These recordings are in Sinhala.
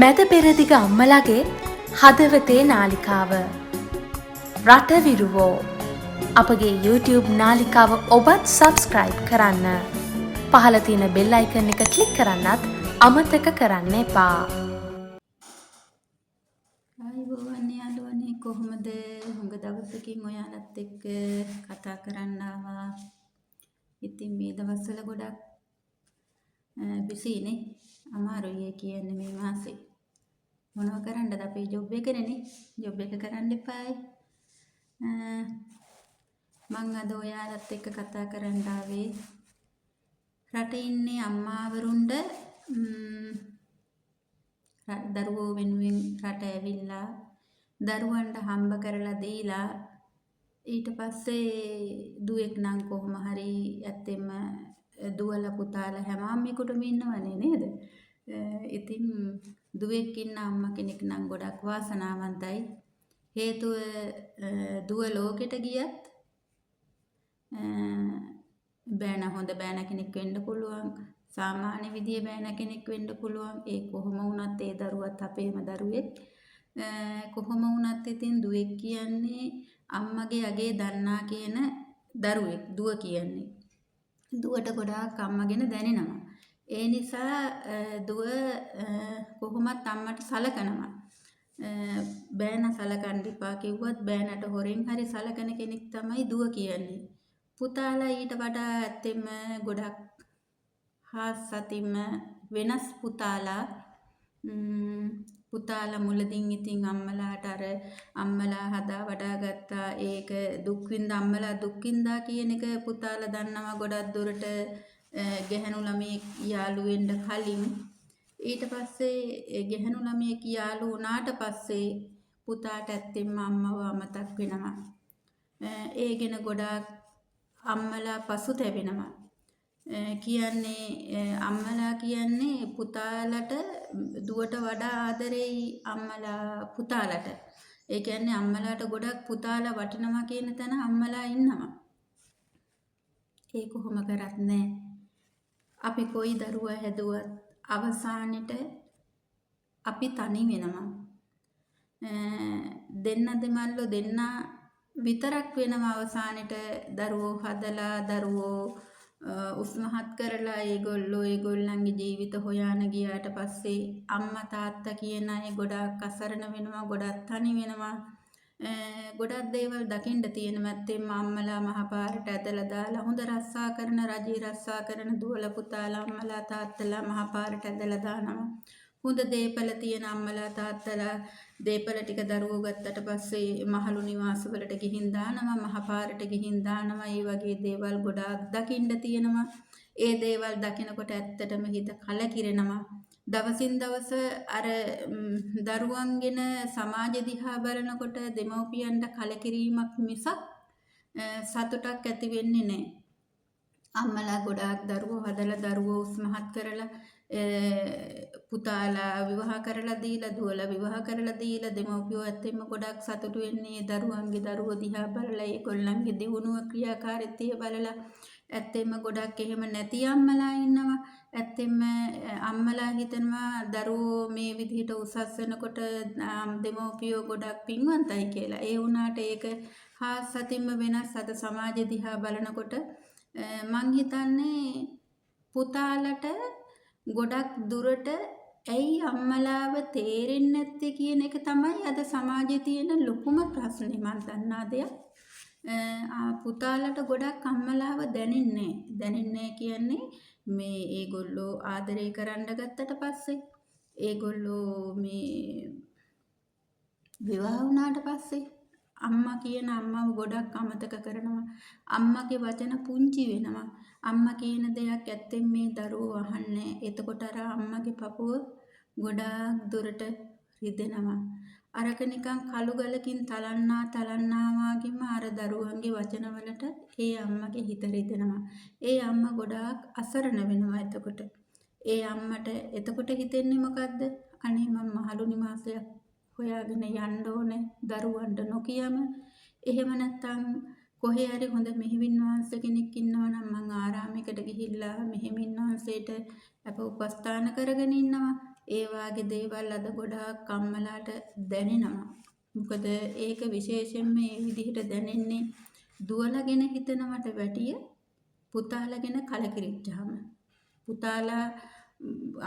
මැද පෙරදිග අම්මලගේ හදවතේ නාලිකාව රටවිරුවෝ අපගේ YouTube නාලිකාව ඔබත් සබස්ක්‍රයිබ් කරන්න. පහළ තියෙන බෙල් අයිකන් එක ක්ලික් කරන්නත් අමතක කරන්න එපා. ආයුබෝවන් යාළුවනේ කොහොමද? හුඟ දවසකින් ඔයාලත් එක්ක කතා කරන්න ආවා. ඉතින් මේ දවස්වල ගොඩක් බිසිනේ. අමාරුයි කියන්නේ මේ මාසේ. මොනව කරන්නද අපේ ජොබ් එකනේ. ජොබ් එක කරන්න එපායි. මං අද ඔයාලත් එක්ක කතා කරන්න ආවේ රටේ ඉන්නේ අම්මාවරුන්ට දරුවෝ වෙනුවෙන් රට ඇවිල්ලා දරුවන්ට හම්බ කරලා දීලා ඊට පස්සේ දුවෙක් නම් කොහොම හරි ඇත්තෙම දුවලා පුතාලා හැම අම්මෙකුටම ඉන්නවනේ නේද? ඉතින් දුවෙක් ඉන්න අම්මා කෙනෙක් නම් ගොඩක් වාසනාවන්තයි. හේතුව දුව ලෝකෙට ගියත් බෑන හොඳ බෑන කෙනෙක් වෙන්න පුළුවන්. සාමාන්‍ය විදිය බෑන කෙනෙක් වෙන්න පුළුවන්. ඒ කොහොම වුණත් ඒ දරුවත් අපේම දරුවෙක්. කොහොම වුණත් ඉතින් දුවෙක් කියන්නේ අම්මගේ අගේ දන්නා කියන දරුවෙක්. දුව කියන්නේ. දුවට ගොඩාක් අම්මා ගැන දැනෙනවා. ඒ නිසා දුව කොහොමත් අම්මට සලකනවා. බෑන සලකන්න එපා කිව්වත් බෑනට හොරෙන් හරි සලකන කෙනෙක් තමයි දුව කියන්නේ. පුතාලා ඊට වඩා ඇත්තෙම ගොඩක් හාස්‍යතින්ම වෙනස් පුතාලා මුලදින් ඉතින් අම්මලාට අර අම්මලා හදා වඩා ගත්තා ඒක දුක් විඳ අම්මලා දුක් විඳා කියන එක පුතාලා දන්නවා ගොඩක් දුරට ගැහැණු ළමයෙක් යාළු වෙන්න කලින් ඊට පස්සේ ගැහැණු ළමයෙක් යාළු වුණාට පස්සේ පුතාට ඇත්තෙන්ම අම්මව අමතක් වෙනවා. ඒ ගැන ගොඩාක් අම්මලා පසුතැවෙනවා. කියන්නේ අම්මලා කියන්නේ පුතාලට දුවට වඩා ආදරෙයි අම්මලා පුතාලට. ඒ කියන්නේ අම්මලාට ගොඩක් පුතාලා වටිනවා කියන තැන අම්මලා ඉන්නවා. ඒ කොහොම කරත් නෑ. අපි කොයි දරුවා හැදුවත් අවසානෙට අපි තනි වෙනවා. දෙන්න දෙමල්ලෝ දෙන්න විතරක් වෙනවා අවසානෙට දරුවෝ හදලා දරුවෝ උස්මහත් කරලා ඒගොල්ලන්ගේ ජීවිත හොයාන ගියාට පස්සේ අම්මා තාත්තා කියන අය ගොඩාක් අසරණ වෙනවා ගොඩක් තනි වෙනවා ගොඩක් දේවල් දකින්න තියෙන මැත්තෙන් අම්මලා මහපාරට ඇදලා දාලා හොඳ රස්සා කරන රජී රස්සා කරන දුවල පුතාලා අම්මලා තාත්තලා මහපාරට ඇදලා දානවා හොඳ දේපල තියෙන අම්මලා තාත්තලා දේපල ටික දරුවෝ ගත්තට පස්සේ මහලු නිවාස වලට ගිහින් දානවා මහපාරට ගිහින් දානවා ඒ වගේ දේවල් ගොඩාක් දකින්න තියෙනවා ඒ දේවල් දකිනකොට ඇත්තටම හිත කලකිරෙනවා දවසින් දවස අර දරුවන්ගෙන සමාජ දිහා බලනකොට දෙමව්පියන්ට කලකිරීමක් මිසක් සතුටක් ඇති වෙන්නේ නැහැ අම්මලා ගොඩාක් දරුවෝ හදලා දරුවෝ උස්මහත් කරලා පුතාලා විවාහ කරලා දීලා දුවලා විවාහ කරලා දීලා දෙමව්පියෝ ඇත්තෙම ගොඩක් සතුටු වෙන්නේ දරුවන්ගේ දරුවෝ දිහා බලලා ඒගොල්ලන්ගේ දියුණුව ක්‍රියාකාරීත්වය බලලා ඇත්තෙම ගොඩක් එහෙම නැති අම්මලා ඉන්නවා ඇත්තෙම අම්මලා හිතනවා දරුවෝ මේ විදිහට උසස් වෙනකොට දෙමව්පියෝ ගොඩක් පින්වන්තයි කියලා ඒ වුණාට ඒක හාස්‍යතින්ම වෙනස් අද සමාජය දිහා බලනකොට මං හිතන්නේ පුතාලට ගොඩක් දුරට ඇයි අම්මලාව තේරෙන්නේ නැත්තේ කියන එක තමයි අද සමාජයේ තියෙන ලොකුම ප්‍රශ්නේ මන් දන්නා දෙයක්. පුතාලට ගොඩක් අම්මලාව දැනෙන්නේ කියන්නේ මේ ඒගොල්ලෝ ආදරය කරන්න ගත්තට පස්සේ ඒගොල්ලෝ මේ විවාහ වුණාට පස්සේ අම්මා කියන අම්මව ගොඩක් අමතක කරනවා. අම්මගේ වචන පුංචි වෙනවා. අම්මා කියන දෙයක් ඇත්තෙන් මේ දරුවෝ අහන්නේ. එතකොට අර අම්මගේ පපුව ගොඩාක් දුරට රිදෙනවා. අරක නිකන් කළු ගලකින් තලන්නා වගේම අර දරුවන්ගේ වචනවලට ඒ අම්මගේ හිත රිදෙනවා. ඒ අම්මා ගොඩාක් අසරණ වෙනවා එතකොට. ඒ අම්මට එතකොට හිතෙන්නේ මොකද්ද? අනේ මම මහලු නිවාසයක් හොයාගෙන යන්න ඕනේ දරුවන්ට නොකියම එහෙම නැත්නම් කොහේ හරි හොඳ මෙහෙවින් වහන්සේ කෙනෙක් ඉන්නවා නම් මං ආරාමයකට ගිහිල්ලා මෙහෙමින් වහන්සේට අප උපස්ථාන කරගෙන ඉන්නවා ඒ වාගේ දේවල් අද ගොඩාක් අම්මලාට දැනෙනවා. මොකද ඒක විශේෂයෙන්ම මේ විදිහට දැනෙන්නේ දුවලා හිතනවට වැඩිය පුතාලා ගැන කලකිරිච්චාම. පුතාලා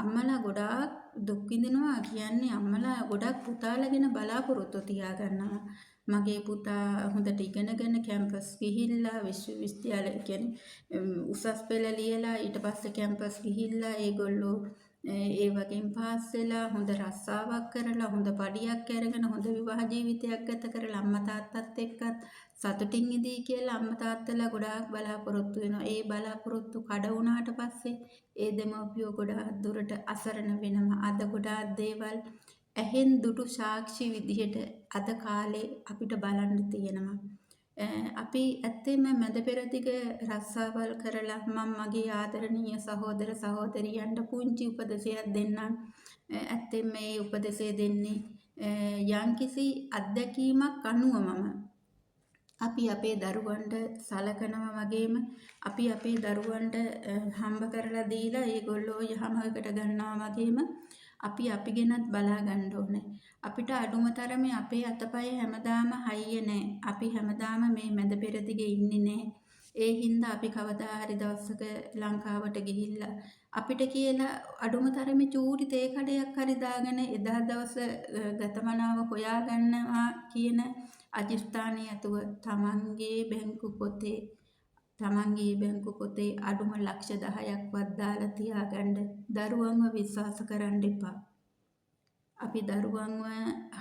අම්මලා ගොඩාක් දුක් විඳිනවා කියන්නේ අම්මලා ගොඩාක් පුතාලා ගැන බලාපොරොත්තු තියාගන්නවා. මගේ පුතා හොඳට ඉගෙනගෙන කැම්පස් ගිහිල්ලා විශ්වවිද්‍යාල කියන්නේ උසස් පෙළ ලියලා ඊට පස්සේ කැම්පස් ගිහිල්ලා ඒගොල්ලෝ ඒ වගේම පාස් වෙලා හොඳ රස්සාවක් කරලා හොඳ පඩියක් අරගෙන හොඳ විවාහ ජීවිතයක් ගත කරලා අම්මා තාත්තත් එක්කත් සතුටින් ඉදී කියලා අම්මා තාත්තලා ගොඩාක් බලාපොරොත්තු වෙනවා. ඒ බලාපොරොත්තු කඩ වුණාට පස්සේ ඒ දෙමව්පියෝ ගොඩාක් දුරට අසරණ වෙනවා. අද ගොඩාක් දේවල් ඇහෙන් දුටු සාක්ෂි විදිහට අද කාලේ අපිට බලන්න තියෙනවා. අපි ඇත්තෙම මැද පෙරදිග රස්සාවල් කරලා මම මගේ ආදරණීය සහෝදර සහෝදරියන්ට පුංචි උපදෙසයක් දෙන්නම්. ඇත්තෙම මේ උපදෙසය දෙන්නේ යම්කිසි අත්දැකීමක් අනුවමම අපි අපේ දරුවන්ට සලකනවා වගේම අපි අපේ දරුවන්ට හම්බ කරලා දීලා ඒගොල්ලෝ යහමකට ගන්නවා වගේම අපි ගෙනත් බලා ගන්න ඕනේ. අපිට අඩුම තරමේ අපේ අතපය හැමදාම හයිය නෑ. අපි හැමදාම මේ මැද පෙරදිගේ ඉන්නේ නෑ. ඒ හින්දා අපි කවදා හරි දවසක ලංකාවට ගිහිල්ලා අපිට කියලා අඩුම තරමේ චූටි තේ කඩයක් හරි දාගෙන එදා දවස ගතමනාව හොයාගන්නවා කියන අදිස්ථානය ඇතුව තමන්ගේ බැංකු පොතේ අඩුම ලක්ෂ 10ක්වත් දාලා තියාගන්න. දරුවන්ව විශ්වාස කරන්න එපා. අපි දරුවන්ව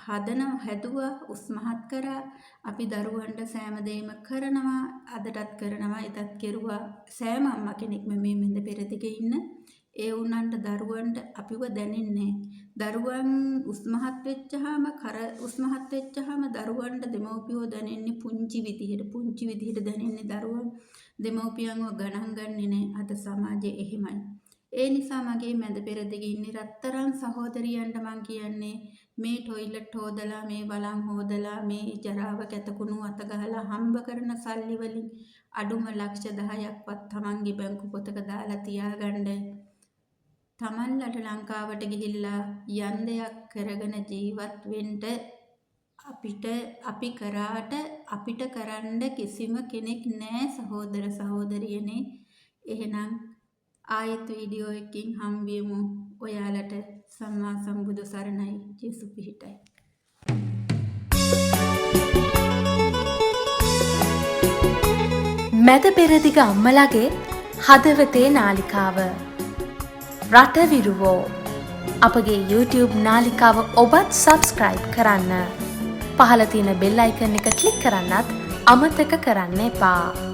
හැදුවා උස්මහත් කරා. අපි දරුවන්ට සෑම දෙයක්ම කරනවා. අදටත් කරනවා. එදත් කෙරුවා. සෑම අම්මා කෙනෙක්ම මේ මෙඳ පෙරදිගේ ඉන්න ඒ උනන්ට දරුවන්ට අපිව දැනෙන්නේ. දරුවන් උස්මහත් වෙච්චාම දරුවන්ට දෙමව්පියෝ දැනෙන්නේ පුංචි විදිහට දැනෙන්නේ. දරුවන් දෙමව්පියන්ව ගණන් ගන්නේ නැහැ. අද සමාජයේ එහෙමයි. ඒ නිසා මගේ මැද පෙරදිගේ ඉන්නේ රත්තරන් සහෝදරියන්ට මං කියන්නේ මේ ටොයිලට් හොදලා මේ වළං හොදලා මේ ජරාව කැතකුණු අත ගහලා හම්බ කරන සල්ලි වලින් අඩුම ලක්ෂ 10ක්වත් තමන්ගේ බැංකු පොතක දාලා තියාගන්න. තමන්ලට ලංකාවට ගිහිල්ලා යන් දෙයක් කරගෙන ජීවත් වෙන්න අපි කරාට අපිට කරන්න කිසිම කෙනෙක් නැහැ සහෝදර සහෝදරියනේ. එහෙනම් ආයෙත් වීඩියෝ එකකින් හම්බෙමු. ඔයාලට සම්මා සම්බුදු සරණයි. ජේසු පිහිටයි. මැද පෙරදිග අම්මලාගේ හදවතේ නාලිකාව රට විරුවෝ අපගේ YouTube නාලිකාව ඔබත් subscribe කරන්න. පහළ තියෙන bell icon එක click කරන්නත් අමතක කරන්න එපා.